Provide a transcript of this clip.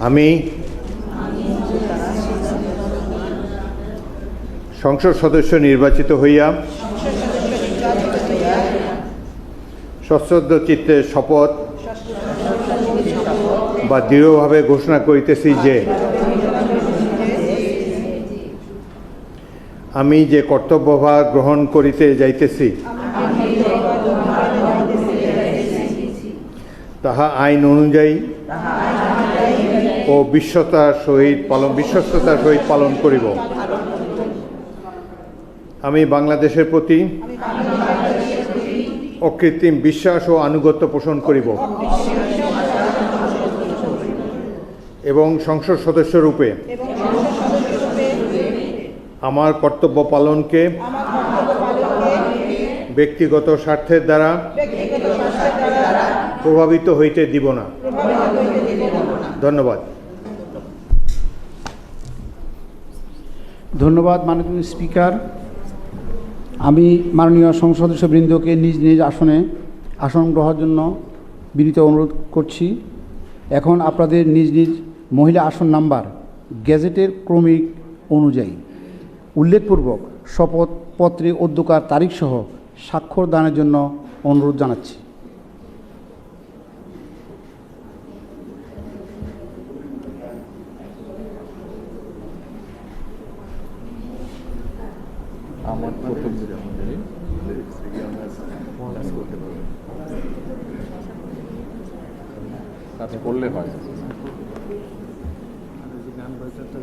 আমি সংসদ সদস্য নির্বাচিত হইয়া সশ্রদ্ধ চিত্তে শপথ বা দৃঢ়ভাবে ঘোষণা করিতেছি যে আমি যে কর্তব্যভার গ্রহণ করিতে যাইতেছি তাহা আইন অনুযায়ী ও বিশ্বস্ততার সহিত পালন করিব। আমি বাংলাদেশের প্রতি অকৃত্রিম বিশ্বাস ও আনুগত্য পোষণ করিব এবং সংসদ সদস্যরূপে আমার কর্তব্য পালনকে ব্যক্তিগত স্বার্থের দ্বারা প্রভাবিত হইতে দিব না। ধন্যবাদ। ধন্যবাদ মাননীয় স্পিকার। আমি মাননীয় সংসদ সদস্যবৃন্দকে নিজ নিজ আসন গ্রহণের জন্য বিনীত অনুরোধ করছি। এখন আপনাদের নিজ নিজ মহিলা আসন নাম্বার গেজেটের ক্রমিক অনুযায়ী উল্লেখপূর্বক শপথপত্রে অধ্যক্ষার তারিখসহ স্বাক্ষর দানের জন্য অনুরোধ জানাচ্ছি। আমার প্রথম কাজ করলে হয়। গান বাজাতে